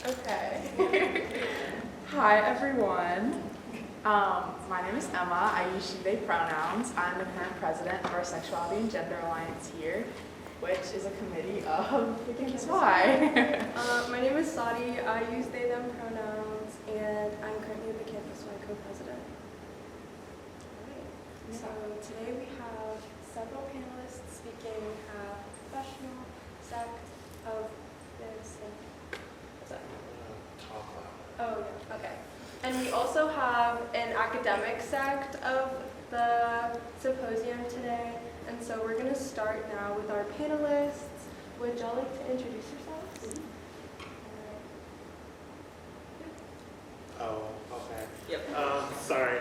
Okay. Hi, everyone. My name is Emma. I use she/they pronouns. I'm the current president of our Sexuality and Gender Alliance here, which is a committee of the Campus Y. My name is Sadi. I use they/them pronouns, and I'm currently the Campus Y co-president. Alright. So today we have several panelists speaking. We have professional sect of this. What's that? Oh, yeah. Okay. And we also have an academic sect of the symposium today. And so we're going to start now with our panelists. Would y'all like to introduce yourselves? Oh, okay. Yep. Sorry.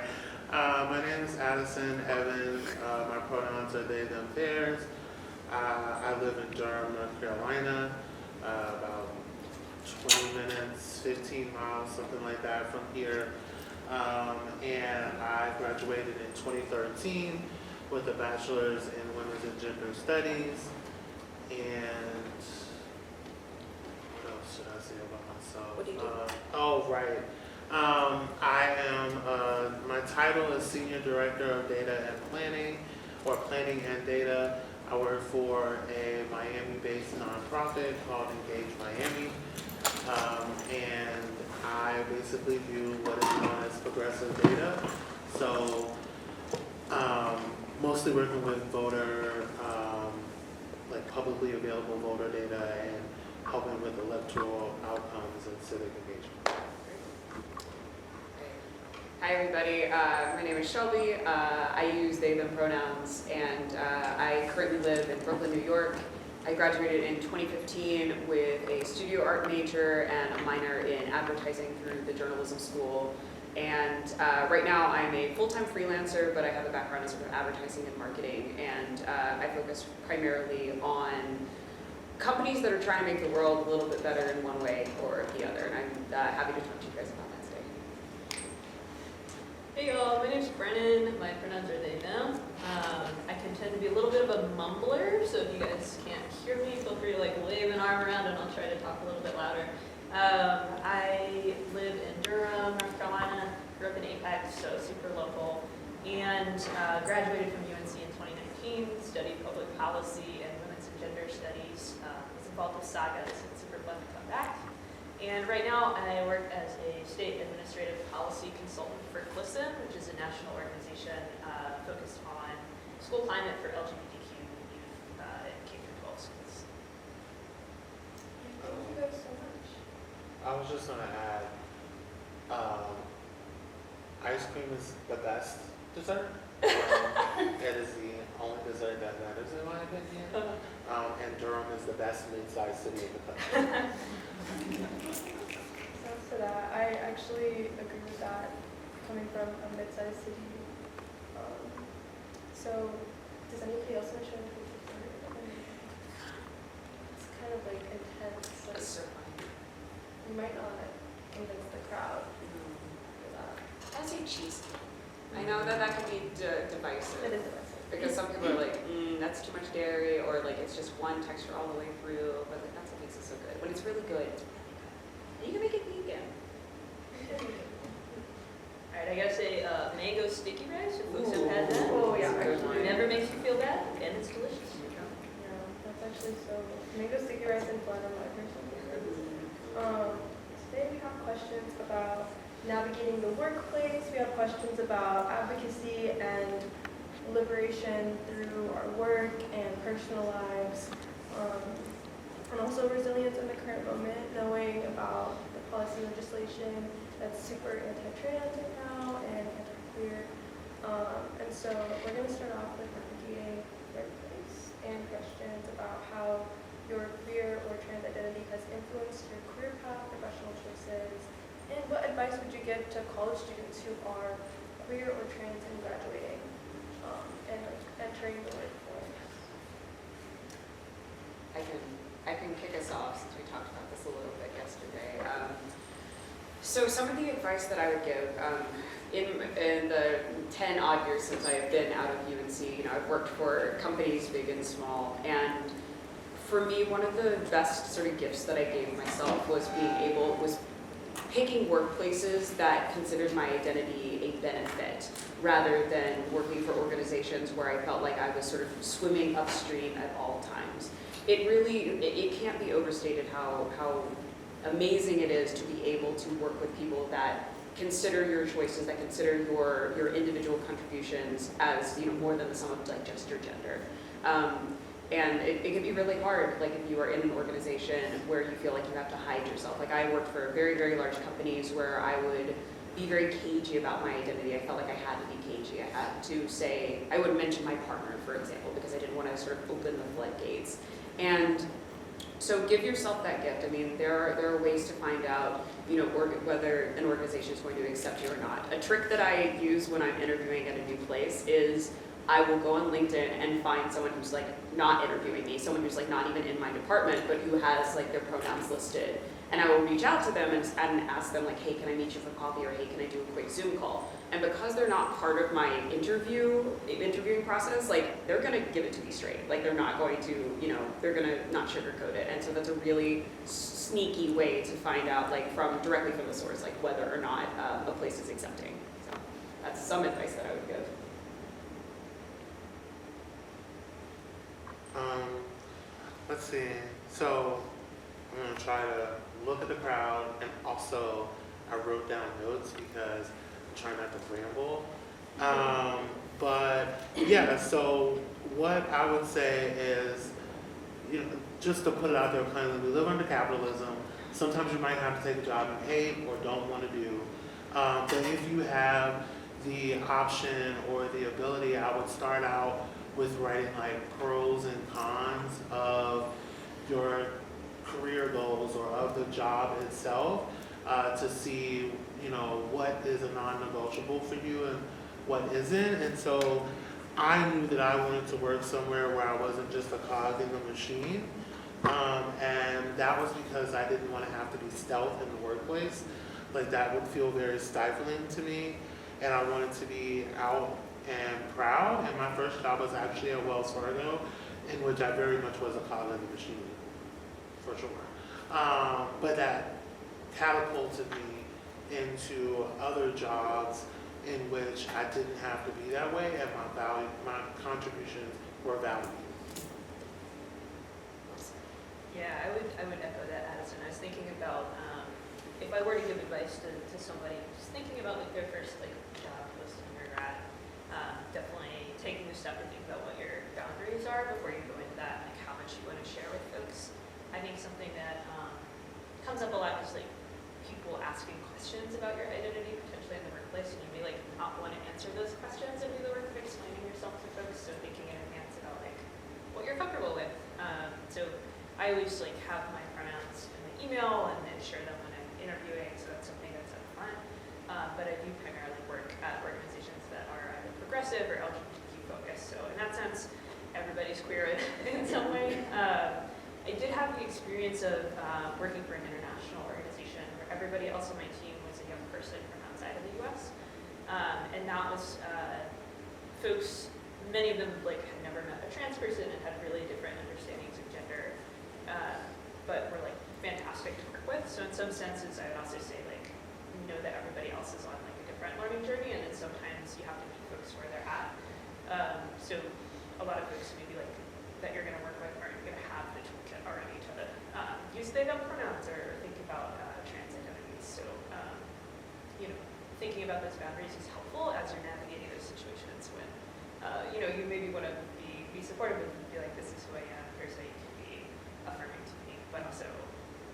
My name is Addison Evans. My pronouns are they, them, theirs. I live in Durham, North Carolina, about 20 minutes, 15 miles, something like that from here. And I graduated in 2013 with a bachelor's in Women's and Gender Studies. And what else should I say about myself? What do you do? Oh, right. I am, my title is Senior Director of Data and Planning, or Planning and Data. I work for a Miami-based nonprofit called Engage Miami. And I basically do what is known as progressive data. So, mostly working with voter, like publicly available voter data and helping with electoral outcomes and civic engagement. Hi everybody, my name is Shelby. I use they, them pronouns, and I currently live in Brooklyn, New York. I graduated in 2015 with a studio art major and a minor in advertising through the journalism school. And right now I'm a full-time freelancer, but I have a background in sort of advertising and marketing, and I focus primarily on companies that are trying to make the world a little bit better in one way or the other, and I'm happy to talk to you guys about that today. Hey y'all, my name's Brennan. My pronouns are they, them. I can tend to be a little bit of a mumbler, so if you guys can't hear me, feel free to like wave an arm around and I'll try to talk a little bit louder. I live in Durham, North Carolina, grew up in Apex, so super local, and graduated from UNC in 2019, studied public policy and women's and gender studies, was involved with SAGA, so it's super fun to come back. And right now I work as a state administrative policy consultant for CLISM, which is a national organization focused on school climate for LGBTQ youth in K-12 schools. Thank you guys so much. I was just gonna add, ice cream is the best dessert. It is the only dessert that matters in my opinion. And Durham is the best mid-sized city in the country. Thanks for that. I actually agree with that, coming from a mid-sized city. So, does anybody else want to show me the dessert? It's kind of like intense. Like, you might not convince the crowd for that. I say cheesecake. I know that can be divisive. It is divisive. Because some people are like, that's too much dairy, or like it's just one texture all the way through, but like, that's what makes it so good. When it's really good, it's really good. And you can make it vegan. Alright, I gotta say, mango sticky rice, if folks have had that. Oh, yeah. It never makes you feel bad, and it's delicious. Yeah, that's actually so good. Mango sticky rice and fun are my personal favorites. Today we have questions about navigating the workplace. We have questions about advocacy and liberation through our work and personal lives. And also resilience in the current moment, knowing about the policy legislation that's super anti-trans right now and anti-queer. And so we're going to start off with navigating workplace and questions about how your queer or trans identity has influenced your career path, professional choices, and what advice would you give to college students who are queer or trans and graduating and entering the workforce? I can kick us off since we talked about this a little bit yesterday. So some of the advice that I would give, in the 10 odd years since I have been out of UNC, you know, I've worked for companies big and small, and for me, one of the best sort of gifts that I gave myself was picking workplaces that considered my identity a benefit, rather than working for organizations where I felt like I was sort of swimming upstream at all times. It can't be overstated how amazing it is to be able to work with people that consider your choices, that consider your individual contributions as, you know, more than the sum of like just your gender. And it can be really hard, like if you are in an organization where you feel like you have to hide yourself. Like I worked for very, very large companies where I would be very cagey about my identity. I felt like I had to be cagey. I had to say, I would mention my partner, for example, because I didn't want to sort of open the floodgates. And so give yourself that gift. I mean, there are ways to find out, you know, whether an organization is going to accept you or not. A trick that I use when I'm interviewing at a new place is I will go on LinkedIn and find someone who's like not interviewing me, someone who's like not even in my department, but who has like their pronouns listed. And I will reach out to them and ask them like, hey, can I meet you for coffee, or hey, can I do a quick Zoom call? And because they're not part of my interviewing process, like they're gonna give it to me straight. Like they're not going to, you know, they're gonna not sugarcoat it. And so that's a really sneaky way to find out, like directly from the source, like whether or not a place is accepting. So that's some advice that I would give. Let's see. So I'm gonna try to look at the crowd, and also I wrote down notes because I'm trying not to ramble. But yeah, so what I would say is, you know, just to put it out there plainly, we live under capitalism. Sometimes you might have to take a job you hate or don't want to do. But if you have the option or the ability, I would start out with writing like pros and cons of your career goals or of the job itself, to see, you know, what is a non-negotiable for you and what isn't. And so I knew that I wanted to work somewhere where I wasn't just a cog in the machine. And that was because I didn't want to have to be stealth in the workplace. Like that would feel very stifling to me. And I wanted to be out and proud. And my first job was actually at Wells Fargo, in which I very much was a cog in the machine, for sure. But that catapulted me into other jobs in which I didn't have to be that way, and my contributions were valued. Yeah, I would echo that, Addison. I was thinking about if I were to give advice to somebody who's thinking about like their first like job post undergrad, definitely taking the step to think about what your boundaries are before you go into that, like how much you want to share with folks. I think something that comes up a lot is like people asking questions about your identity potentially in the workplace, and you may like not want to answer those questions and do the work of explaining yourself to folks. So thinking in advance about like what you're comfortable with. So I always like have my pronouns in the email and then share them when I'm interviewing. So that's something that's up front. But I do primarily work at organizations that are either progressive or LGBTQ focused. So in that sense, everybody's queer in some way. I did have the experience of working for an international organization where everybody else on my team was a young person from outside of the U.S. And that was folks, many of them like had never met a trans person and had really different understandings of gender, but were like fantastic to work with. So in some senses, I would also say like, know that everybody else is on like a different learning journey, and then sometimes you have to meet folks where they're at. So a lot of folks maybe like that you're going to work with aren't going to have the toolkit already to use they them pronouns or think about trans identities. So you know, thinking about those boundaries is helpful as you're navigating those situations when you know, you maybe want to be supportive and be like, this is who I am, here's how you can be affirming to me, but also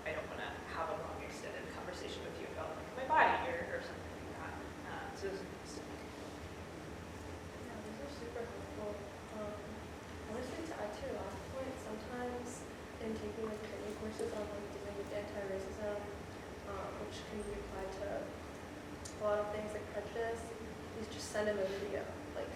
I don't want to have a long extended conversation with you about like, my body or something like that. So those are things to think. Yeah, these are super helpful. Honestly, to add to your last point, sometimes in taking like training courses on like dealing with anti-racism, which can be applied to a lot of things like prejudice, is just send them a video. Like,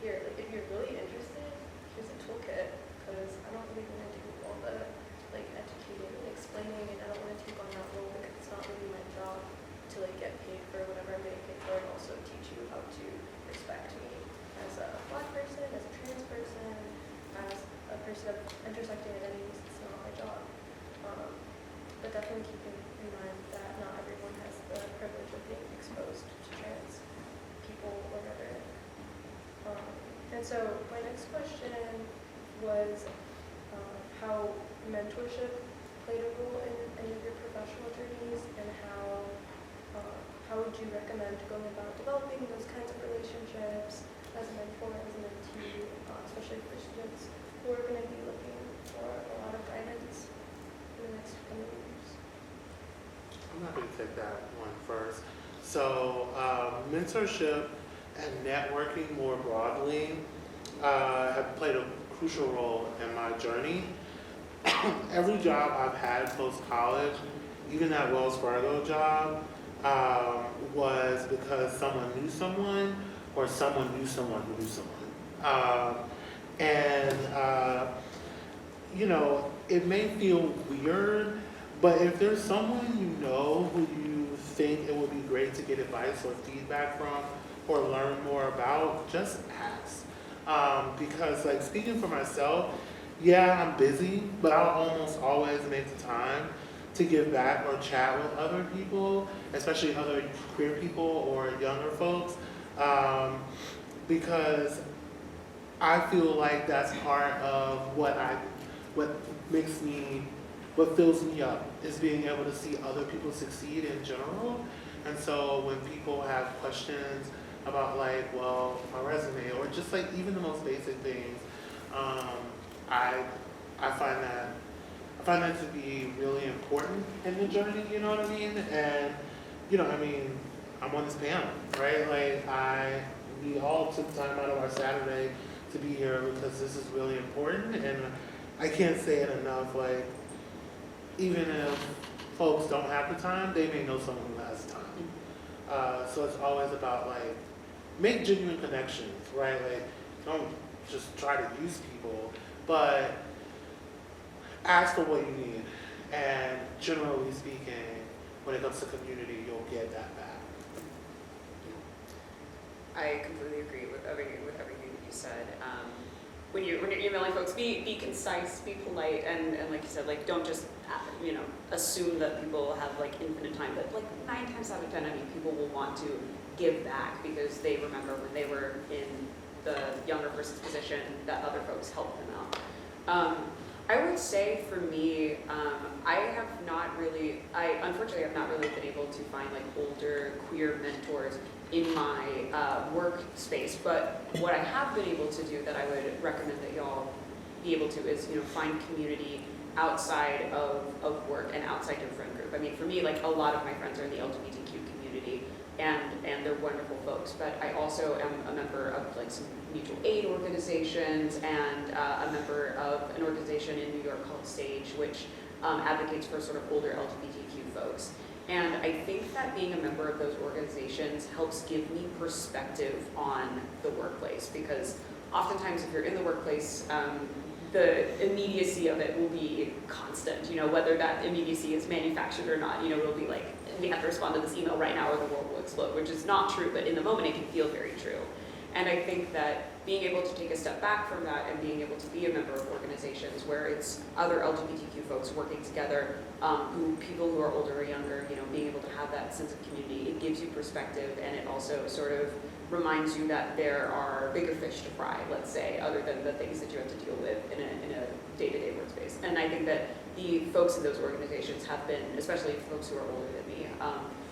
here, like if you're really interested, here's a toolkit, because I don't really want to do all the like educating and explaining, and I don't want to take on that role because it's not really my job to like get paid for whatever I'm getting paid for, and also teach and keeping in mind that not everyone has the privilege of being exposed to trans people or rhetoric. And so my next question was how mentorship played a role in any of your professional journeys, and how would you recommend going about developing those kinds of relationships as a mentor, as a mentee, especially for students who are going to be looking for a lot of guidance in the next coming years? I'm happy to take that one first. So, mentorship and networking more broadly have played a crucial role in my journey. Every job I've had post-college, even that Wells Fargo job, was because someone knew someone, or someone knew someone who knew someone. You know, it may feel weird, but if there's someone you know who you think it would be great to get advice or feedback from or learn more about, just ask. Because like speaking for myself, yeah, I'm busy, but I'll almost always make the time to give back or chat with other people, especially other queer people or younger folks, because I feel like that's part of what fills me up, is being able to see other people succeed in general. And so when people have questions about like, well, my resume, or just like even the most basic things, I find that to be really important in the journey, you know what I mean? And, you know, I mean, I'm on this panel, right? Like we all took time out of our Saturday to be here because this is really important, and I can't say it enough, like, even if folks don't have the time, they may know someone who has time. So it's always about like, make genuine connections, right? Like, don't just try to use people, but ask for what you need. And generally speaking, when it comes to community, you'll get that back. I completely agree with everything that you said. When you're emailing folks, be concise, be polite, and like you said, like don't just assume that people have like infinite time. But like 9 times out of 10, I mean, people will want to give back because they remember when they were in the younger person's position that other folks helped them out. I would say for me, I unfortunately have not really been able to find like older queer mentors in my workspace, but what I have been able to do that I would recommend that y'all be able to is, find community outside of work and outside your friend group. I mean, for me, like a lot of my friends are in the LGBTQ community, and they're wonderful folks, but I also am a member of like some mutual aid organizations and a member of an organization in New York called SAGE, which advocates for sort of older LGBTQ folks. And I think that being a member of those organizations helps give me perspective on the workplace, because oftentimes if you're in the workplace, the immediacy of it will be constant, whether that immediacy is manufactured or not. It'll be like, we have to respond to this email right now or the world will explode, which is not true, but in the moment it can feel very true. And I think that being able to take a step back from that and being able to be a member of organizations where it's other LGBTQ folks working together, people who are older or younger, being able to have that sense of community, it gives you perspective, and it also sort of reminds you that there are bigger fish to fry, let's say, other than the things that you have to deal with in a day-to-day workspace. And I think that the folks in those organizations have been, especially folks who are older than me,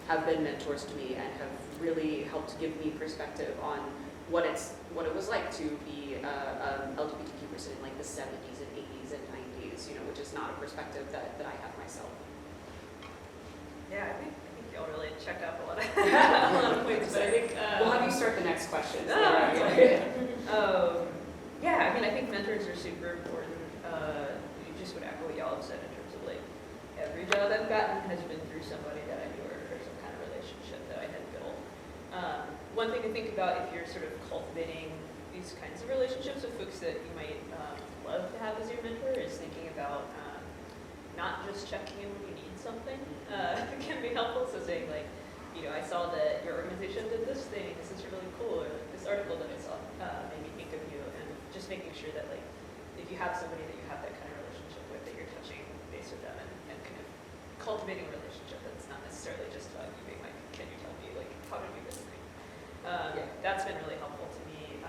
have been mentors to me and have really helped give me perspective on what it was like to be an LGBTQ person in like the 70s and 80s and 90s, which is not a perspective that I have myself. Yeah, I think y'all really checked out a lot of points, but I think we'll have you start the next question. Yeah, I mean, I think mentors are super important. You just would echo what y'all have said in terms of like every job I've gotten has been through somebody that I knew or some kind of relationship that I had built. One thing to think about if you're sort of cultivating these kinds of relationships with folks that you might love to have as your mentor is thinking about not just checking in when you need something. It can be helpful. So saying like, I saw that your organization did this thing. This is really cool. Or like, this article that I saw made me think of you. And just making sure that like, if you have somebody that you have that kind of relationship with, that you're touching base with them and kind of cultivating a relationship that's not necessarily just about you being like, can you tell me like how to do this thing? That's been really helpful to me.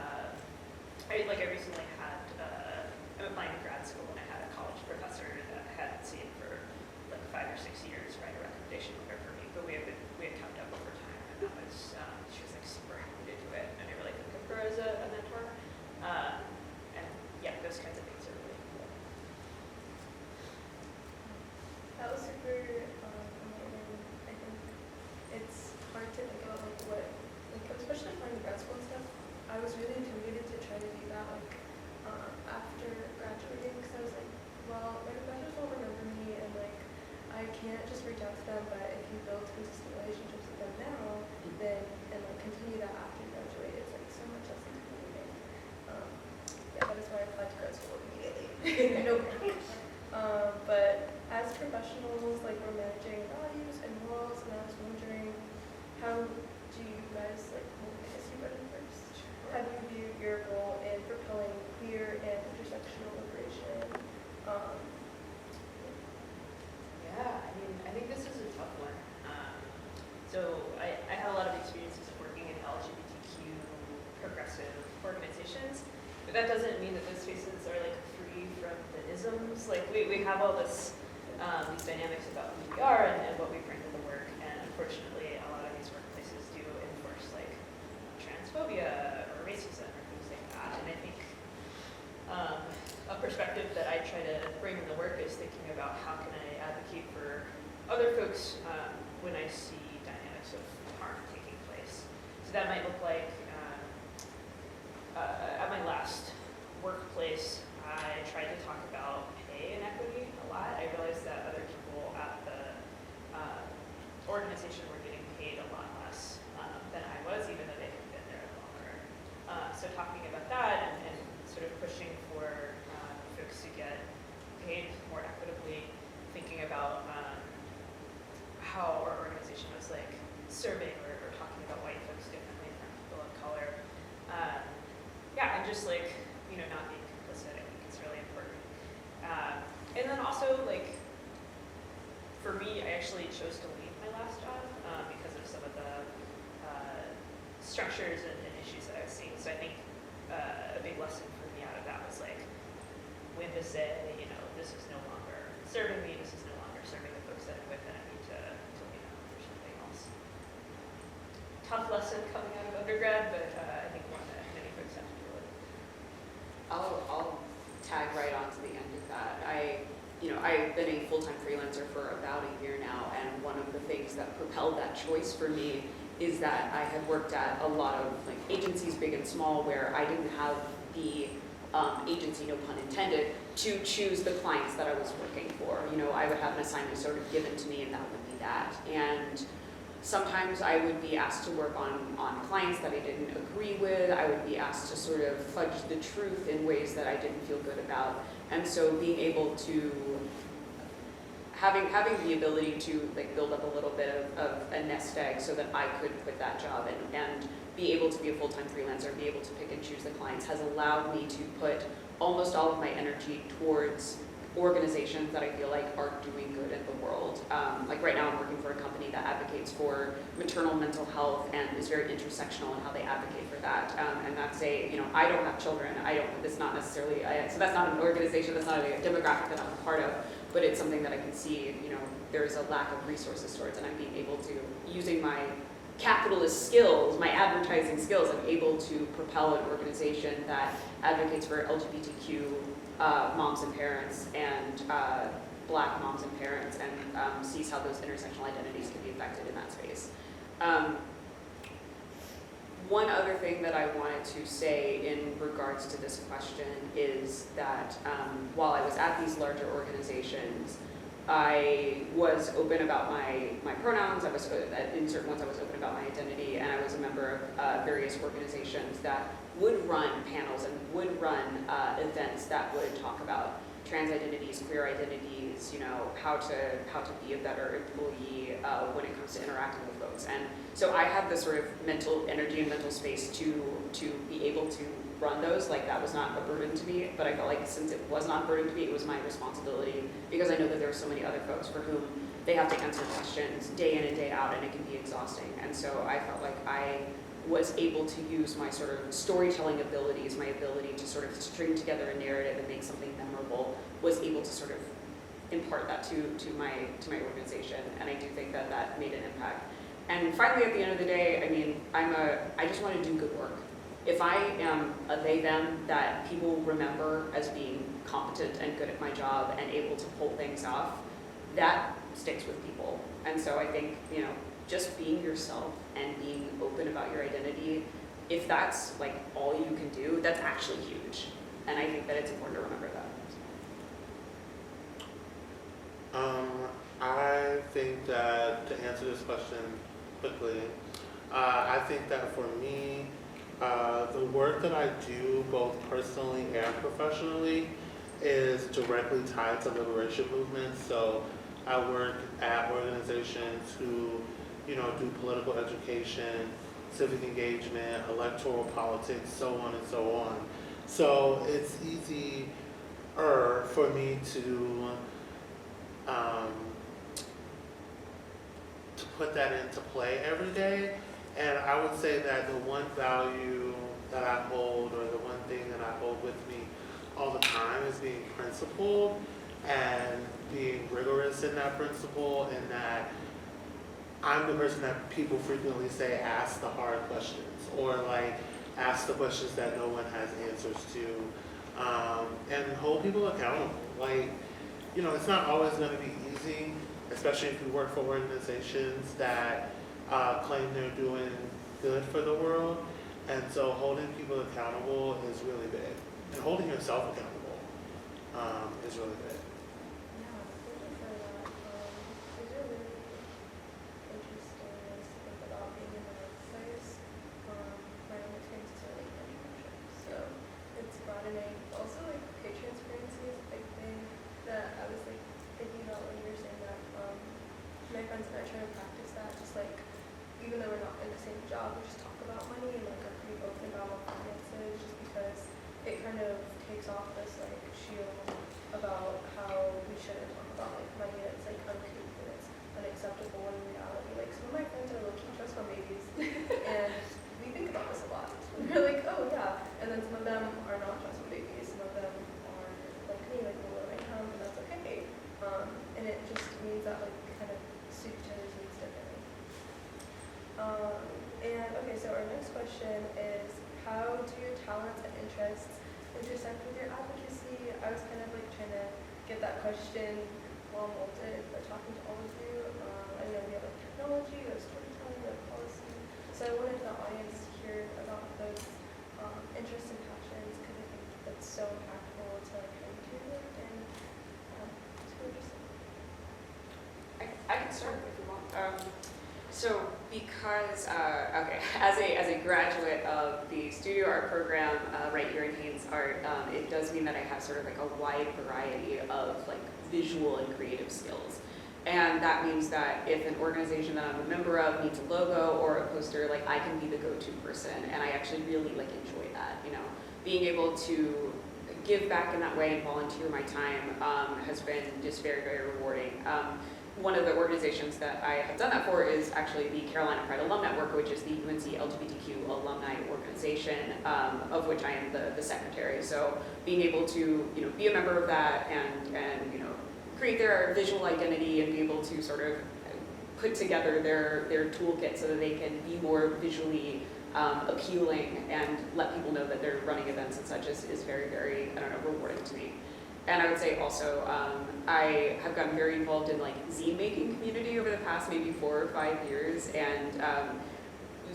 I recently had, I'm applying to grad school, and I had a college professor that I hadn't seen for like 5 or 6 years write a recommendation letter for me, but we had kept up over time, and that was, she was like super happy to do it, and I really think of her as a mentor. And yeah, those kinds of things are really cool. That was super amazing. I think it's hard to think about like what, like especially applying to grad school and stuff. I was really intimidated to try to do that like after graduating, because I was like, well, my professors won't remember me, and like I can't just reach out to them. But if you build consistent relationships with them now, then and like continue that after you graduate, it's like so much less intimidating. Yeah, that is why I applied to grad school immediately. No problem. But as professionals, like we're managing values and morals, and I was wondering, how do you guys like? Well, I guess you better first. How do you view your role in propelling queer and intersectional liberation? Yeah, I mean, I think this is a tough one. So I have a lot of experiences working in LGBTQ progressive organizations, but that doesn't mean that those spaces are like free from the isms. Like we have all this, these dynamics about who we are and what we bring to the work, and unfortunately a lot of these workplaces do enforce like transphobia or racism or things like that. And I think a perspective that I try to bring in the work is thinking about how can I advocate for other folks when I see dynamics of harm taking place. So that might look like at my last workplace, I tried to talk about pay inequity a lot. I realized that other people at the organization were getting paid a lot less than I was, even though they had been there longer. So talking about that and sort of pushing for folks to get paid more equitably, thinking about how our organization was like serving or talking about white folks differently from people of color. Yeah, and just like, you know, not being complicit, I think it's really important. And then also like, for me, I actually chose to leave my last job because of some of the structures and issues that I was seeing. So I think a big lesson for me out of that was like, when to say, you know, this is no longer serving me, this is no longer serving the folks that I'm with, and I need to leave out for something else. Tough lesson coming out of undergrad, but I think one that many folks have to deal with. I'll tag right on to the end of that. I've been a full-time freelancer for about a year now, and one of the things that propelled that choice for me is that I had worked at a lot of like agencies, big and small, where I didn't have the agency, no pun intended, to choose the clients that I was working for. You know, I would have an assignment sort of given to me, and that would be that. And sometimes I would be asked to work on clients that I didn't agree with. I would be asked to sort of fudge the truth in ways that I didn't feel good about. And so being able to, having the ability to like build up a little bit of a nest egg so that I could quit that job and be able to be a full-time freelancer, be able to pick and choose the clients, has allowed me to put almost all of my energy towards organizations that I feel like are doing good in the world. Like right now I'm working for a company that advocates for maternal mental health and is very intersectional in how they advocate for that. And that's I don't have children, that's not necessarily, so that's not an organization, that's not a demographic that I'm a part of, but it's something that I can see, there's a lack of resources towards, and I'm being able to, using my capitalist skills, my advertising skills, I'm able to propel an organization that advocates for LGBTQ moms and parents and Black moms and parents, and sees how those intersectional identities can be affected in that space. One other thing that I wanted to say in regards to this question is that while I was at these larger organizations, I was open about my pronouns. I was in certain ones I was open about my identity, and I was a member of various organizations that would run panels and would run events that would talk about trans identities, queer identities, how to be a better employee when it comes to interacting with folks. And so I have this sort of mental energy and mental space to be able to run those, like that was not a burden to me, but I felt like since it was not a burden to me, it was my responsibility, because I know that there are so many other folks for whom they have to answer questions day in and day out, and it can be exhausting. And so I felt like I was able to use my sort of storytelling abilities, my ability to sort of string together a narrative and make something memorable, was able to sort of impart that to my organization, and I do think that that made an impact. And finally, at the end of the day, I mean, I just want to do good work. If I am a they, them that people remember as being competent and good at my job and able to pull things off, that sticks with people. And so I think, you know, just being yourself and being open about your identity, if that's like all you can do, that's actually huge. And I think that it's important to remember that. I think that, to answer this question quickly, I think that for me, the work that I do both personally and professionally is directly tied to liberation movements. So I work at organizations who, you know, do political education, civic engagement, electoral politics, so on and so on. So it's easier for me to put that into play every day. And I would say that the one value that I hold, or the one thing that I hold with me all the time, is being principled and being rigorous in that principle, and that I'm the person that people frequently say ask the hard questions, or like ask the questions that no one has answers to, and hold people accountable. Like, you know, it's not always going to be easy, especially if you work for organizations that claim they're doing good for the world. And so holding people accountable is really big. And holding yourself accountable is really big. Yeah, thank you for that. These are really interesting ways to think about being in the workplace. My own experience is really entrepreneurship, so it's broadening. Also, like, pay transparency is a big thing that I was like thinking about when you were saying that. My friends and I try to practice that, just like, even though we're not in the same job, we just talk about money and like are pretty open about our finances, just because it kind of takes off this like shield about how we shouldn't talk about like money, that's like uncouth and it's unacceptable in reality. Like, some of my friends are low-key trust fund babies and we think about this a lot. We're like, oh yeah, and then some of them are not trust fund babies, some of them are like me, like low income, and that's okay. And it just means that like we kind of suit each other's needs differently. And okay, so our next question is, how do your talents and interests intersect with your advocacy? I was kind of like trying to get that question well molded by talking to all of you. I know we have like technology, we have storytelling, we have policy. So I wanted the audience to hear about those interests and passions, because I think that's so impactful to like how you do it, and it's really interesting. I can start if you want. So because, okay, as a graduate of the studio art program right here in Haynes Art, it does mean that I have sort of like a wide variety of like visual and creative skills. And that means that if an organization that I'm a member of needs a logo or a poster, like I can be the go-to person, and I actually really like enjoy that, you know. Being able to give back in that way and volunteer my time has been just very, very rewarding. One of the organizations that I have done that for is actually the Carolina Pride Alum Network, which is the UNC LGBTQ alumni organization, of which I am the secretary. So being able to, you know, be a member of that and you know, create their visual identity and be able to sort of put together their toolkit so that they can be more visually appealing and let people know that they're running events and such is very, very, I don't know, rewarding to me. And I would say also, I have gotten very involved in like zine making community over the past maybe 4 or 5 years, and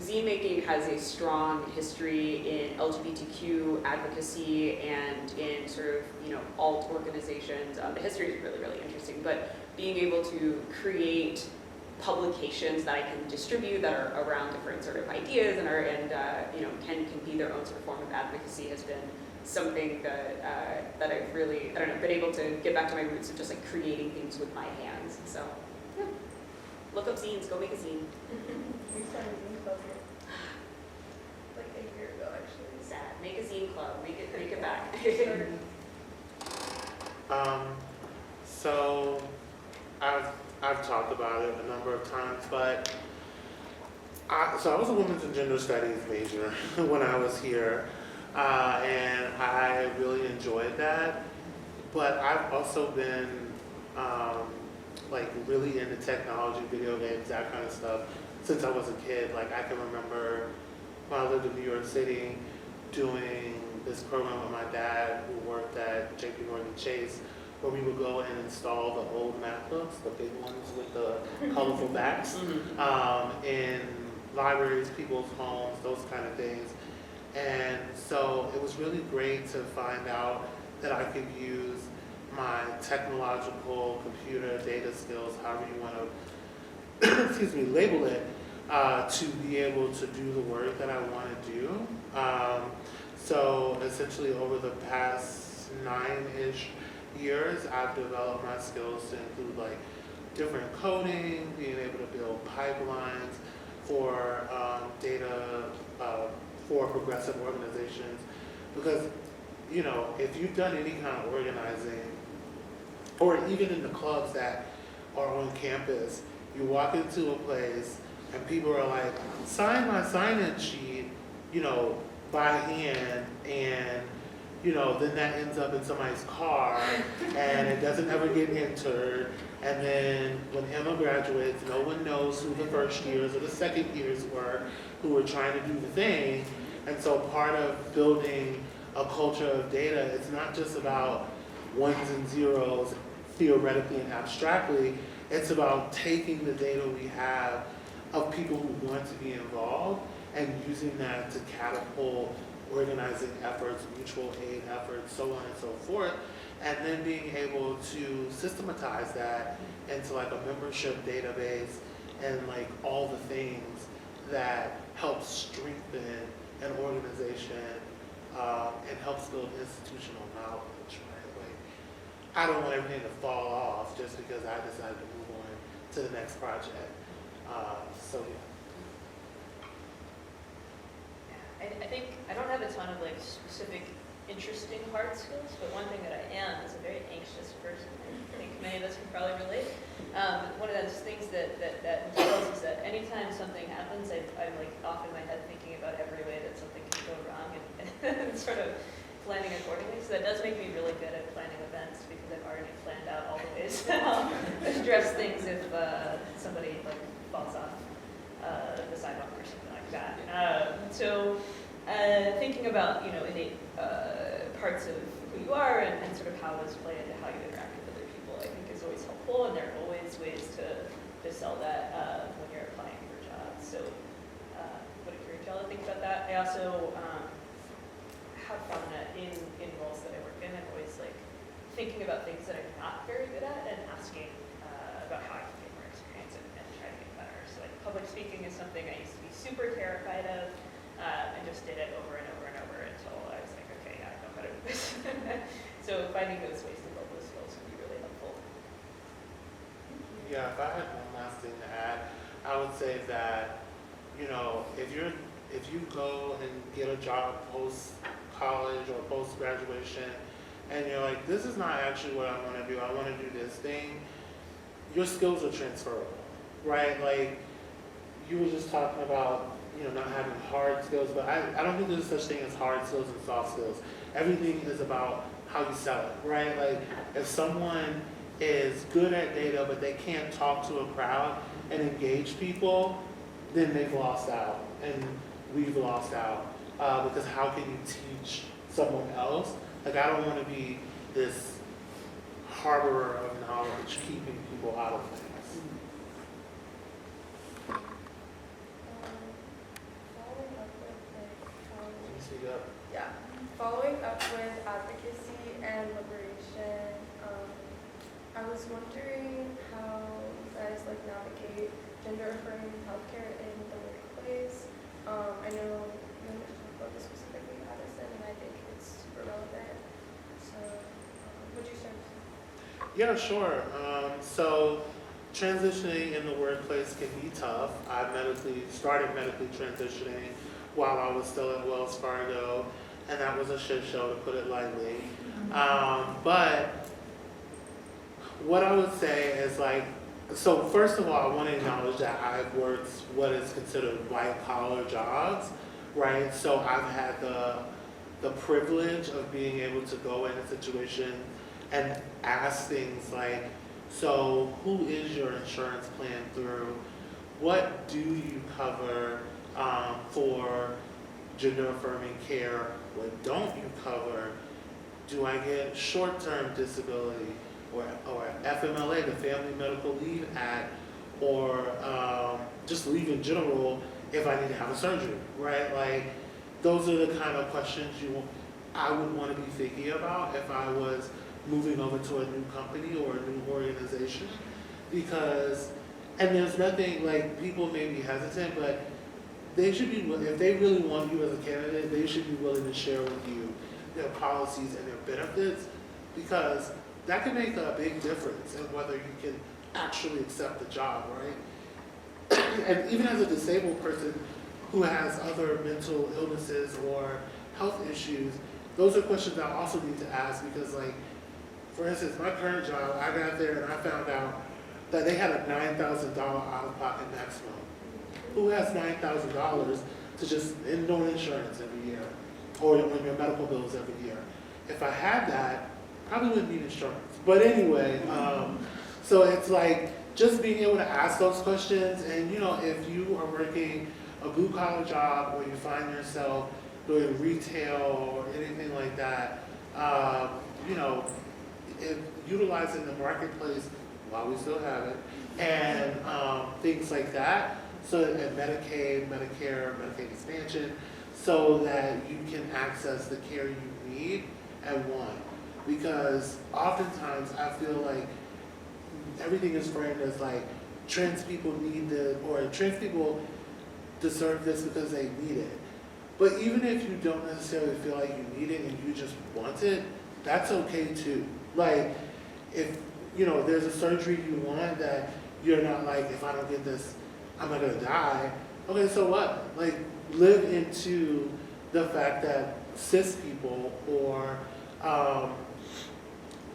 zine making has a strong history in LGBTQ advocacy and in sort of, you know, alt organizations. The history is really, really interesting, but being able to create publications that I can distribute that are around different sort of ideas and you know, can be their own sort of form of advocacy has been something that I've really, I don't know, been able to get back to my roots of just like creating things with my hands. So, yeah. Look up zines, go make a zine. We started zine club here. Like, a year ago, actually. Sad. Make a zine club. Make it back. Sure. So I've talked about it a number of times, but I was a women's and gender studies major when I was here, and I really enjoyed that. But I've also been like really into technology, video games, that kind of stuff since I was a kid. Like I can remember when I lived in New York City doing this program with my dad who worked at JP Morgan Chase, where we would go and install the old math books, the big ones with the colorful backs, in libraries, people's homes, those kind of things. And so it was really great to find out that I could use my technological computer data skills, however you want to, excuse me, label it, to be able to do the work that I want to do. So essentially over the past 9-ish years, I've developed my skills to include like different coding, being able to build pipelines for data for progressive organizations. Because, you know, if you've done any kind of organizing, or even in the clubs that are on campus, you walk into a place and people are like, sign my sign-in sheet, you know, by hand, and you know, then that ends up in somebody's car and it doesn't ever get entered. And then when Emma graduates, no one knows who the first years or the second years were who were trying to do the thing. And so part of building a culture of data, it's not just about ones and zeros theoretically and abstractly, it's about taking the data we have of people who want to be involved and using that to catapult organizing efforts, mutual aid efforts, so on and so forth, and then being able to systematize that into like a membership database and like all the things that help strengthen an organization and helps build institutional knowledge, right? Like, I don't want everything to fall off just because I decided to move on to the next project. So yeah. I think I don't have a ton of like specific interesting hard skills, but one thing that I am is a very anxious person. I think many of us can probably relate. One of those things that entails is that anytime something happens, I'm like off in my head thinking about every way that something can go wrong and sort of planning accordingly. So that does make me really good at planning events because I've already planned out all the ways to address things if somebody like falls off the sidewalk or something like that. Thinking about, you know, innate parts of who you are and sort of how those play into how you interact with other people, I think is always helpful, and there are always ways to sell that when you're applying for jobs. So would encourage y'all to think about that. I also have found that in roles that I work in, I'm always like thinking about things that I'm not very good at and asking about how I can get more experience and try to get better. So like public speaking is something I used to be super terrified of. And just did it over and over and over until I was like, okay, yeah, I know how to do this. So finding those ways to build those skills would be really helpful. Yeah, if I had one last thing to add, I would say that, you know, if you go and get a job post-college or post-graduation and you're like, this is not actually what I want to do, I want to do this thing, your skills are transferable, right? Like, you were just talking about, you know, not having hard skills, but I don't think there's such thing as hard skills and soft skills. Everything is about how you sell it, right? Like, if someone is good at data, but they can't talk to a crowd and engage people, then they've lost out, and we've lost out. Because how can you teach someone else? Like, I don't want to be this harborer of knowledge, keeping people out of things. Following up with advocacy and liberation, I was wondering how you guys like navigate gender affirming healthcare in the workplace. I know you want to talk about this specifically, Addison, and I think it's super relevant. So, would you start? Yeah, sure. So transitioning in the workplace can be tough. I started medically transitioning while I was still at Wells Fargo, and that was a shit show, to put it lightly. But what I would say is like, so first of all, I want to acknowledge that I've worked what is considered white collar jobs, right? So I've had the privilege of being able to go in a situation and ask things like, so who is your insurance plan through? What do you cover for gender affirming care? What don't you cover? Do I get short-term disability or FMLA, the Family Medical Leave Act, or just leave in general if I need to have a surgery, right? Like, those are the kind of questions I would want to be thinking about if I was moving over to a new company or a new organization. Because, and there's nothing, like, people may be hesitant, but they should be, if they really want you as a candidate, they should be willing to share with you their policies and their benefits, because that can make a big difference in whether you can actually accept the job, right? And even as a disabled person who has other mental illnesses or health issues, those are questions I also need to ask, because, like, for instance, my current job, I got there and I found out that they had a $9,000 out-of-pocket maximum. Who has $9,000 to just, and no insurance every year, or on your medical bills every year? If I had that, probably wouldn't need insurance. But anyway, so it's like just being able to ask those questions, and you know, if you are working a blue collar job or you find yourself doing retail or anything like that, you know, if utilizing the marketplace while we still have it, and things like that, so and Medicaid, Medicare, Medicaid expansion, so that you can access the care you need and want. Because oftentimes I feel like everything is framed as like trans people need this, or trans people deserve this because they need it. But even if you don't necessarily feel like you need it and you just want it, that's okay too. Like, if you know there's a surgery you want that you're not like, if I don't get this, I'm not gonna die. Okay, so what? Like, live into the fact that cis people or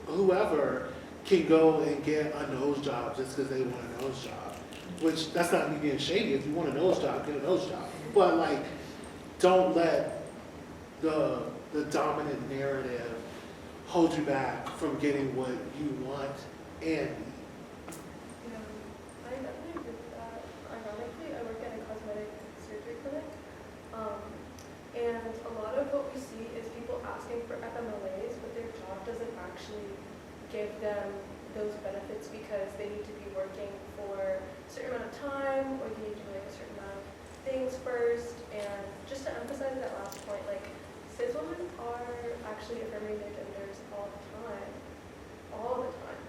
whoever can go and get a nose job just because they want a nose job. Which, that's not me being shady. If you want a nose job, get a nose job. But like, don't let the dominant narrative hold you back from getting what you want and need. Yeah, I definitely agree with that. Ironically, I work at a cosmetic surgery clinic, and a lot of what we see is people asking for FMLAs, but their job doesn't actually give them those benefits because they need to be working for a certain amount of time, or they need to do like a certain amount of things first. And just to emphasize that last point, like, cis women are actually affirming their genders all the time. All the time.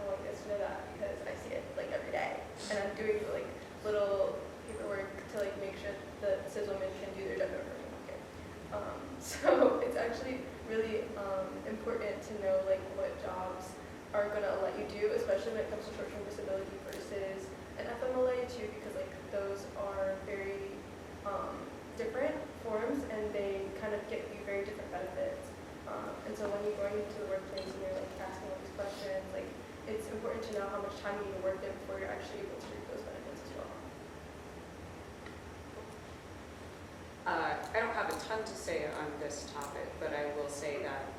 I want you guys to know that because I see it like every day. And I'm doing like little paperwork to like make sure that cis women can do their gender affirming healthcare. So it's actually really important to know like what jobs are gonna let you do, especially when it comes to short-term disability versus an FMLA too, because like those are very different forms and they kind of get you very different benefits. And so when you're going into the workplace and you're like asking all these questions, like it's important to know how much time you need to work there before you're actually able to reap those benefits as well. I don't have a ton to say on this topic, but I will say that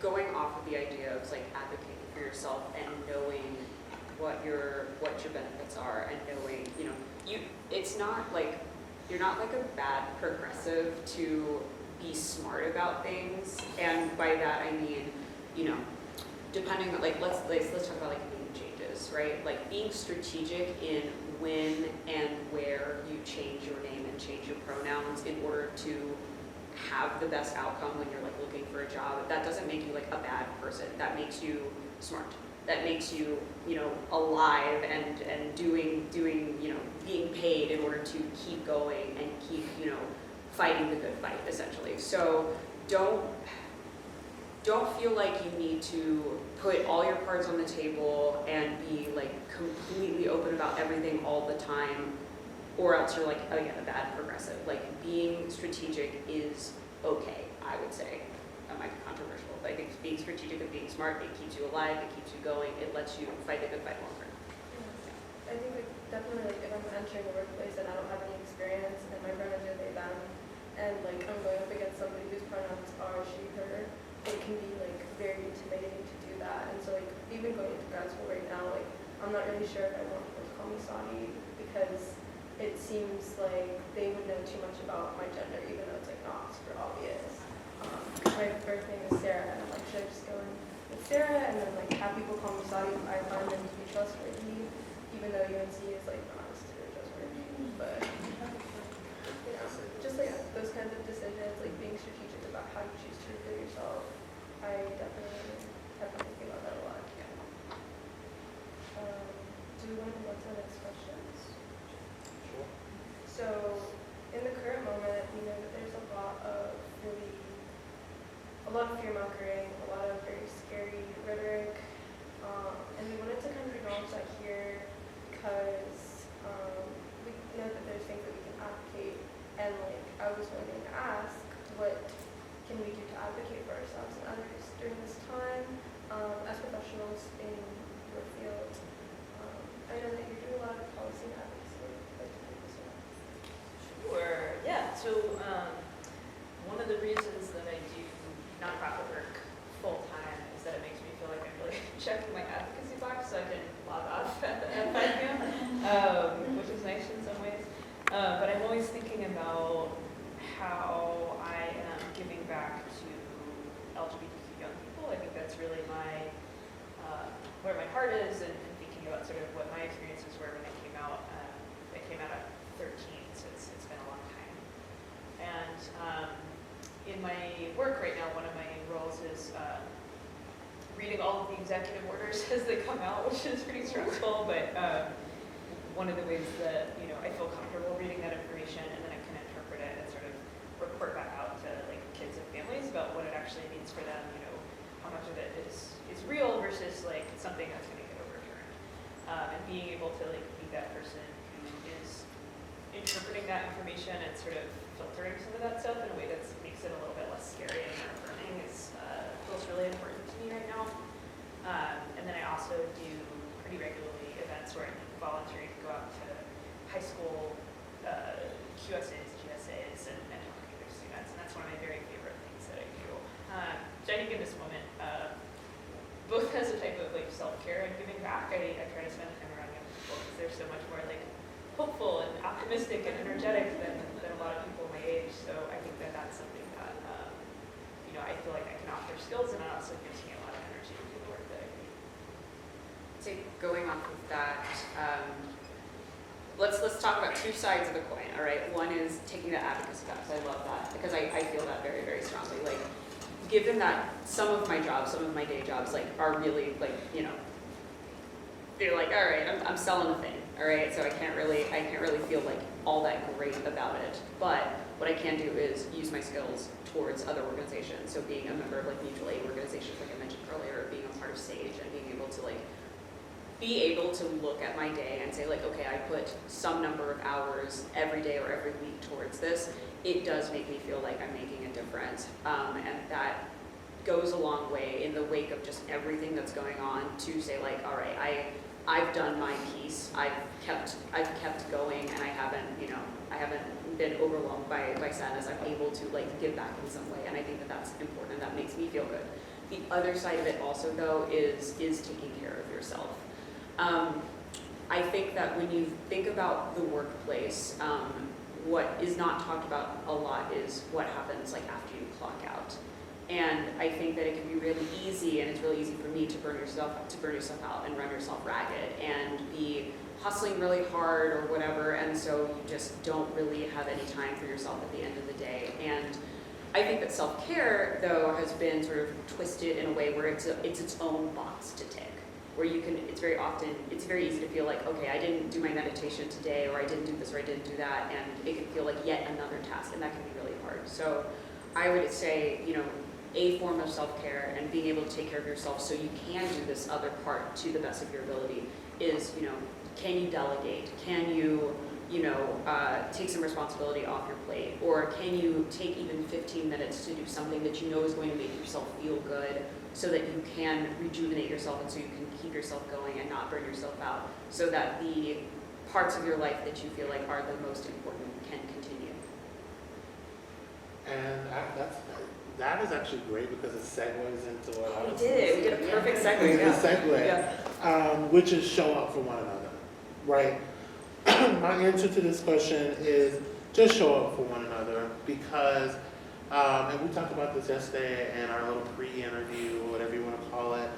going off of the idea of like advocating for yourself and knowing what your benefits are, and knowing, you know, it's not like you're not like a bad progressive to be smart about things. And by that I mean, you know, depending on like let's talk about like name changes, right? Like being strategic in when and where you change your name and change your pronouns in order to have the best outcome when you're like looking for a job. That doesn't make you like a bad person. That makes you smart. That makes you, you know, alive and doing, you know, being paid in order to keep going and keep, you know, fighting the good fight, essentially. So don't feel like you need to put all your cards on the table and be like completely open about everything all the time. or else you're like, oh yeah, the bad progressive. Like being strategic is okay, I would say. That might be controversial, but I think being strategic and being smart, it keeps you alive, it keeps you going, it lets you fight the good fight longer. I think like definitely like if I'm entering the workplace and I don't have any experience and my pronouns are they, them, and like I'm going up against somebody whose pronouns are she, her, it can be like very intimidating to do that. And so like even going into grad school right now, like I'm not really sure if I want people to call me Saudi because it seems like they would know too much about my gender, even though it's like not super obvious. My birth name is Sarah, and I'm like, should I just go in with Sarah and then like have people call me Saudi if I find them to be trustworthy, even though UNC is like not super trustworthy. But you know, just like those kinds of decisions, like being strategic about how you choose to reveal yourself, I definitely have been thinking about that a lot. Do we want to move on to the next questions? Sure. So, in the current moment, we know that there's a lot of fear-mongering, a lot of very scary rhetoric, and we wanted to kind of acknowledge that here because we know that there's things that we can advocate, and like I was wanting to ask, what can we do to advocate for ourselves and others during this time as professionals in your field? I know that you're doing a lot of policy and advocacy. Would you like to take this one? Sure, yeah, so one of the reasons that I do nonprofit work full-time is that it makes me feel like I'm really checking my advocacy box so I can log off at 5 p.m., which is nice in some ways. But I'm always thinking about how I am giving back to LGBTQ young people. I think that's really my where my heart is, and thinking about sort of what my experiences were when I came out. I came out at 13, so it's been a long time. And in my work right now, one of my roles is reading all of the executive orders as they come out, which is pretty stressful, but one of the ways that, you know, I feel comfortable reading that information and then I can interpret it and sort of report back out to like kids and families about what it actually means for them, you know, how much of it is real versus like something that's going to get overturned. And being able to like be that person who is interpreting that information and sort of filtering some of that stuff in a way that makes it a little bit less scary and more affirming feels really important to me right now. And then I also do pretty regularly events where I'm volunteering to go out to high school QSAs, GSAs, and talking to their students, and that's one of my very favorite things that I do. So I think in this moment, both as a type of like self-care and giving back, I try to spend time around young people because they're so much more like hopeful and optimistic and energetic than a lot of people my age. So I think that that's something that you know, I feel like I can offer skills, and it also gives me a lot of energy to do the work that I do. So going off of that, let's talk about two sides of the coin. All right, one is taking the advocacy steps. I love that because I feel that very, very strongly. Like, given that some of my jobs, some of my day jobs, like are really like, you know, they're like, all right, I'm selling a thing. All right, so I can't really feel like all that great about it. But what I can do is use my skills towards other organizations. So being a member of like mutual aid organizations, like I mentioned earlier, being a part of SAGE, and being able to look at my day and say like, okay, I put some number of hours every day or every week towards this. It does make me feel like I'm making a difference, and that goes a long way in the wake of just everything that's going on to say like, all right, I've done my piece. I've kept going, and I haven't been overwhelmed by sadness. I'm able to like give back in some way, and I think that that's important. That makes me feel good. The other side of it also though is taking care of yourself. I think that when you think about the workplace, what is not talked about a lot is what happens like after you clock out. And I think that it can be really easy, and it's really easy for me to burn yourself out and run yourself ragged and be hustling really hard or whatever, and so you just don't really have any time for yourself at the end of the day. And I think that self-care, though, has been sort of twisted in a way where it's its own box to tick, where you can, it's very easy to feel like, okay, I didn't do my meditation today, or I didn't do this, or I didn't do that, and it can feel like yet another task, and that can be really hard. So I would say, you know, a form of self-care and being able to take care of yourself so you can do this other part to the best of your ability is, you know, can you delegate? Can you take some responsibility off your plate? Or can you take even 15 minutes to do something that you know is going to make yourself feel good so that you can rejuvenate yourself and so you can keep yourself going and not burn yourself out so that the parts of your life that you feel like are the most important can continue? And that is actually great because it segues into what I was. We did a perfect segue. It's a segue, Yeah. which is show up for one another, right? My answer to this question is just show up for one another because, and we talked about this yesterday in our little pre-interview, or whatever you want to call it.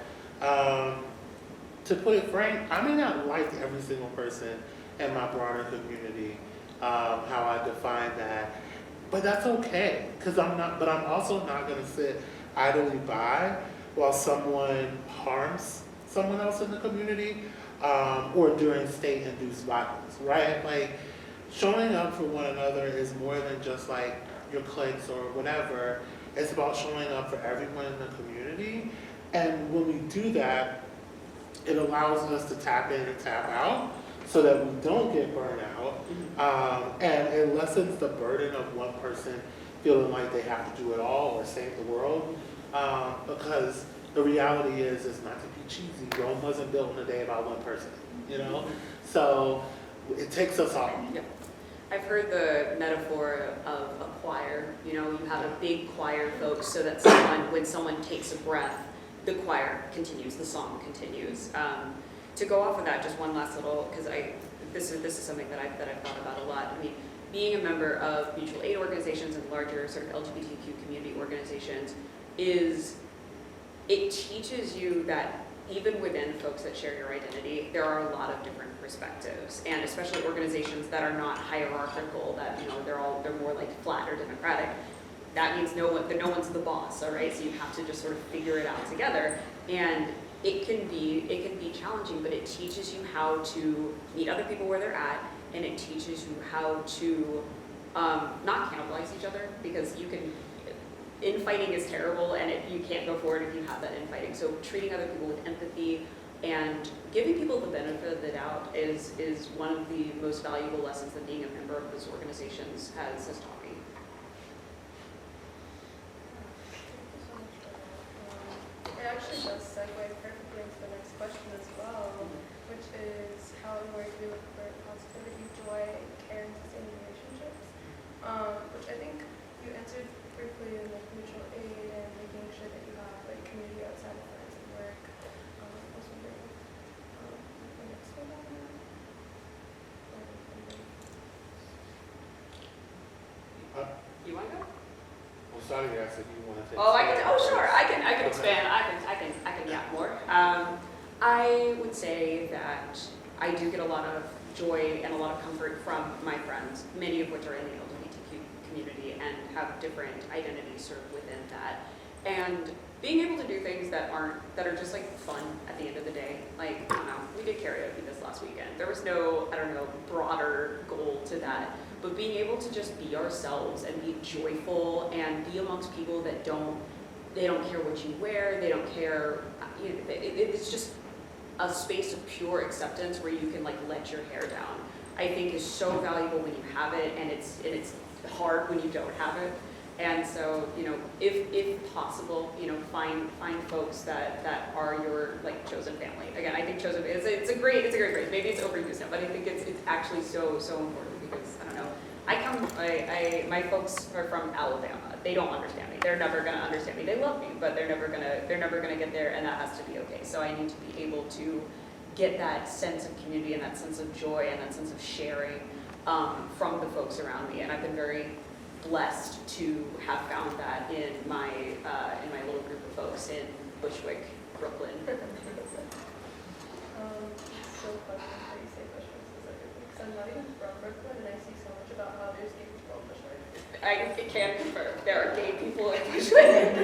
To put it frank, I may not like every single person in my broader community, how I define that, but that's okay, because I'm also not going to sit idly by while someone harms someone else in the community, or during state-induced violence, right? Like, showing up for one another is more than just like your cliques or whatever. It's about showing up for everyone in the community, and when we do that, it allows us to tap in and tap out so that we don't get burned out, and it lessens the burden of one person feeling like they have to do it all or save the world, because the reality is not to be cheesy, Rome wasn't built in a day by one person, So it takes us all. Yeah. I've heard the metaphor of a choir. You have a big choir, folks, so that when someone takes a breath, the choir continues, the song continues. To go off of that, just one last little, because this is something that I've thought about a lot. I mean, being a member of mutual aid organizations and larger sort of LGBTQ community organizations it teaches you that even within folks that share your identity, there are a lot of different perspectives, and especially organizations that are not hierarchical, that they're more like flat or democratic. That means no one's the boss, all right? So you have to just sort of figure it out together, and it can be challenging, but it teaches you how to meet other people where they're at, and it teaches you how to not cannibalize each other, because infighting is terrible, and you can't go forward if you have that infighting. So treating other people with empathy and giving people the benefit of the doubt is one of the most valuable lessons that being a member of those organizations has taught me. It actually does segue perfectly into the next question as well, which is how and where do we look for positivity, joy, care, and sustaining relationships? Which I think you answered briefly in like mutual aid and making sure that you have like community outside of friends and work. I was wondering, the next one on that? You want to go? Well, sorry, I said you want to take. Sure. I can Okay. expand. I can yap more. I would say that I do get a lot of joy and a lot of comfort from my friends, many of which are in the LGBTQ community and have different identities sort of within that. And being able to do things that are just like fun at the end of the day. Like, I don't know, we did karaoke this last weekend. There was no, broader goal to that. But being able to just be ourselves and be joyful and be amongst people that they don't care what you wear, they don't care, it's just a space of pure acceptance where you can like let your hair down, I think is so valuable when you have it, and it's hard when you don't have it. And so, if possible, find folks that are your like chosen family. Again, I think chosen, it's a great phrase. Maybe it's overused now, but I think it's actually so important, because I don't know. My folks are from Alabama. They don't understand me. They're never gonna understand me. They love me, but they're never gonna get there, and that has to be okay. So I need to be able to get that sense of community and that sense of joy and that sense of sharing from the folks around me. And I've been very blessed to have found that in my little group of folks in Bushwick, Brooklyn. So question that you say Bushwick specifically, because I'm not even from Brooklyn, and I see so much about how there's gay people in Bushwick. I can confirm there are gay people in Bushwick.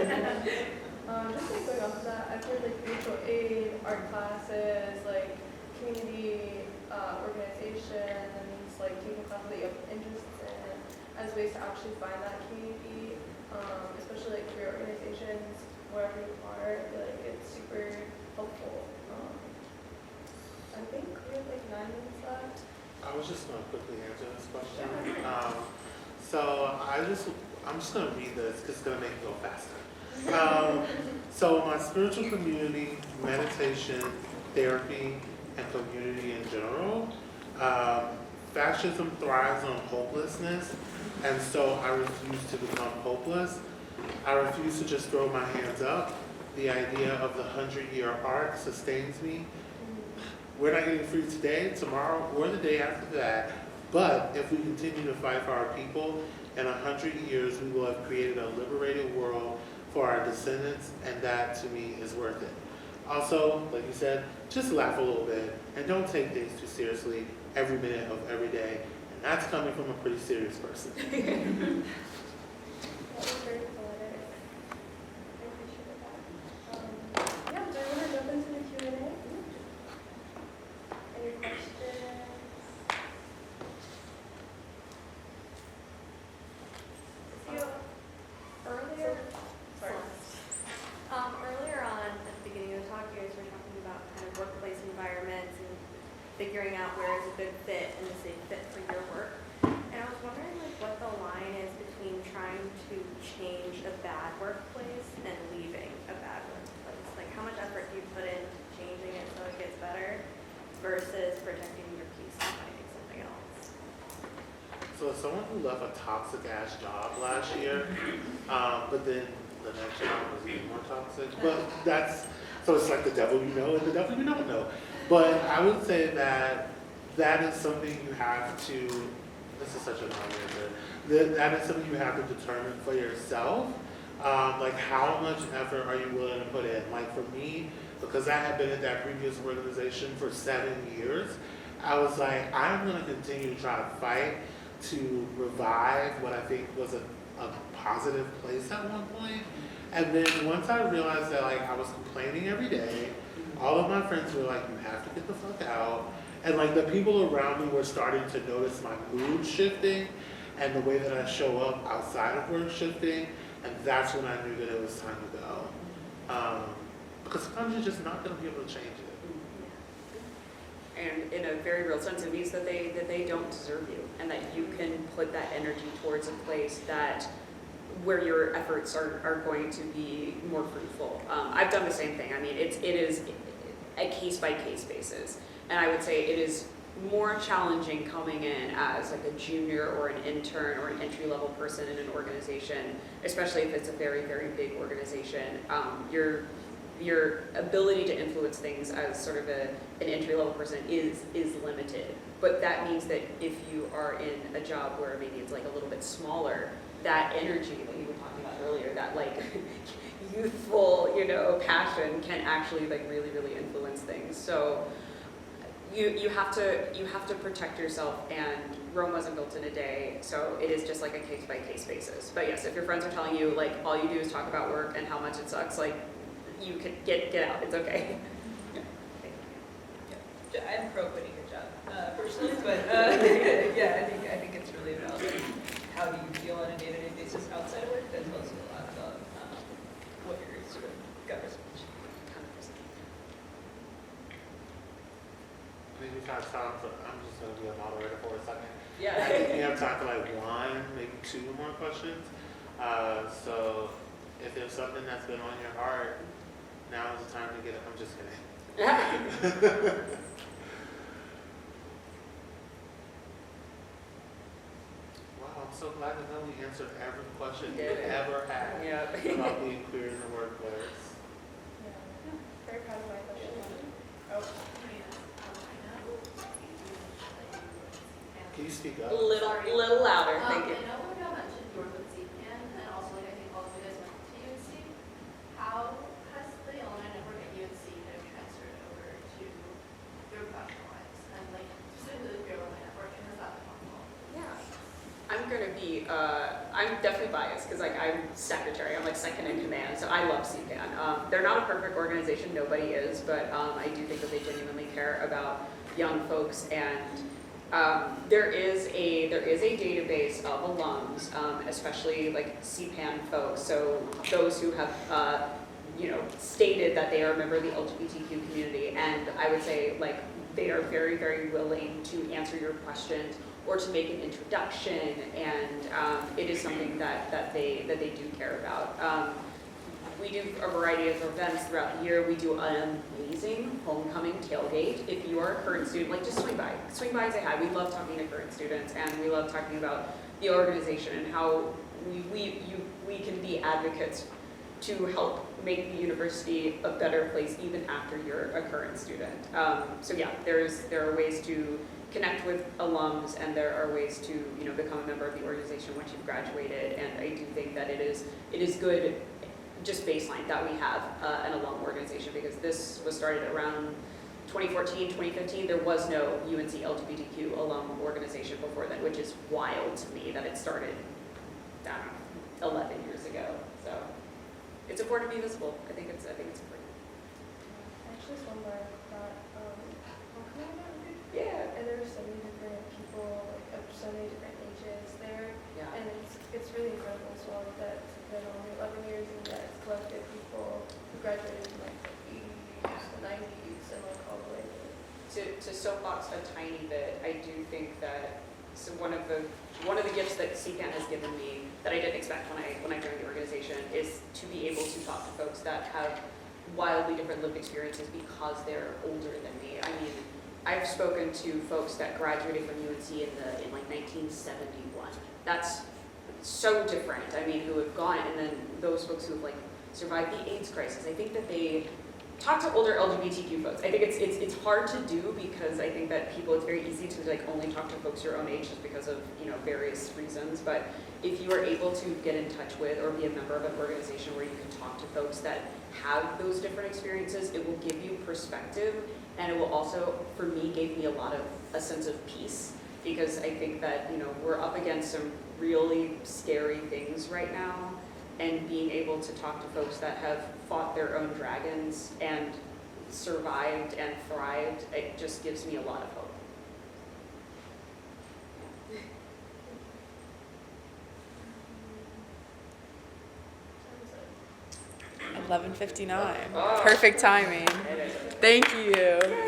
Just like going off of that, I've heard like mutual aid, art classes, like community organizations, like taking classes that you have interests in, as ways to actually find that community, especially like career organizations, wherever you are. I feel like it's super helpful. I think we have like 9 minutes left. I was just gonna quickly answer this question. I'm just gonna read this because it's gonna make me go faster. So my spiritual community, meditation, therapy, and community in general, fascism thrives on hopelessness, and so I refuse to become hopeless. I refuse to just throw my hands up. The idea of the 100-year arc sustains me. We're not getting free today, tomorrow, or the day after that. But if we continue to fight for our people, in 100 years, we will have created a liberated world for our descendants, and that, to me, is worth it. Also, like you said, just laugh a little bit, and don't take things too seriously every minute of every day. And that's coming from a pretty serious person. That was very poetic. I appreciate that. Yeah, do I want to jump into the Q&A? Any questions? Earlier on at the beginning of the talk, you guys were talking about kind of workplace environments and figuring out where is a good fit and a safe fit for your work. And I was wondering like what the line is between trying to change a bad workplace and leaving a bad workplace. Like how much effort do you put into changing it so it gets better versus protecting your peace and finding something else? So as someone who left a toxic ass job last year, but then the next job was even more toxic. But so it's like the devil you know and the devil you don't know. But I would say that is something you have to, this is such a non-answer, that is something you have to determine for yourself. Like how much effort are you willing to put in? Like for me, because I had been at that previous organization for 7 years, I was like, I'm gonna continue to try to fight to revive what I think was a positive place at one point. And then once I realized that like I was complaining every day, all of my friends were like, you have to get the fuck out. And like the people around me were starting to notice my mood shifting and the way that I show up outside of work shifting. And that's when I knew that it was time to go. Because sometimes you're just not gonna be able to change it. And in a very real sense, it means that they don't deserve you, and that you can put that energy towards a place where your efforts are going to be more fruitful. I've done the same thing. I mean, it is a case-by-case basis, and I would say it is more challenging coming in as like a junior or an intern or an entry-level person in an organization, especially if it's a very, very big organization. Your ability to influence things as sort of an entry-level person is limited. But that means that if you are in a job where maybe it's like a little bit smaller, that energy that you were talking about earlier, that like youthful, passion can actually like really, really influence things. So you have to protect yourself, and Rome wasn't built in a day, so it is just like a case-by-case basis. But yes, if your friends are telling you like all you do is talk about work and how much it sucks, like you can get out. It's okay. Yeah, I'm pro quitting your job personally, but yeah, I think it's really about how do you feel on a day-to-day basis outside of work. That's also a lot about what your sort of gut response. I think we have time for, I'm just going to be a moderator for a second. Yeah. I think we have time for like one, maybe two more questions. So if there's something that's been on your heart, now is the time to get it. I'm just kidding. Wow, I'm so glad to know we answered every question you ever had about being queer in the workplace. Yeah. Very proud of my question. Oh. Can you speak up? A little louder, thank you. I know we got mentioned you were with CPAN, and also like I think all of you guys went to UNC. How has the alumni network at UNC kind of transferred over to your professional lives, and like specifically your alumni network, and has that been helpful? Yeah. I'm gonna be, I'm definitely biased because like I'm secretary, I'm like second in command, so I love CPAN. They're not a perfect organization, nobody is, but I do think that they genuinely care about young folks, and there is a database of alums, especially like CPAN folks, so those who have stated that they are a member of the LGBTQ community, and I would say like they are very, very willing to answer your questions or to make an introduction, and it is something that they do care about. We do a variety of events throughout the year. We do an amazing homecoming tailgate. If you are a current student, like, just swing by and say hi. We love talking to current students, and we love talking about the organization and how we can be advocates to help make the university a better place even after you're a current student. So yeah, there are ways to connect with alums, and there are ways to become a member of the organization once you've graduated. And I do think that it is good, just baseline, that we have an alum organization, because this was started around 2014, 2015. There was no UNC LGBTQ alum organization before then, which is wild to me that it started, I don't know, 11 years ago. So it's important to be visible. I think it's important. Actually, somewhere that homecoming event, Yeah. and there were so many different people, like of so many different ages there, Yeah. and it's really incredible as well that it's been only 11 years and that it's collected people who graduated in like the 80s, the 90s, and like all the way To soapbox a tiny bit, I do think that one of the gifts that CPAN has given me that I didn't expect when I joined the organization is to be able to talk to folks that have wildly different lived experiences because they're older than me. I mean, I've spoken to folks that graduated from UNC in like 1971. That's so different. I mean, who have gone, and then those folks who have like survived the AIDS crisis. I think that they talk to older LGBTQ folks. I think it's hard to do because I think that it's very easy to like only talk to folks your own age just because of various reasons. But if you are able to get in touch with or be a member of an organization where you can talk to folks that have those different experiences, it will give you perspective, and it will also, for me, gave me a sense of peace, because I think that we're up against some really scary things right now. And being able to talk to folks that have fought their own dragons and survived and thrived, it just gives me a lot of hope. 11:59. Oh. Perfect timing. It is. Thank you.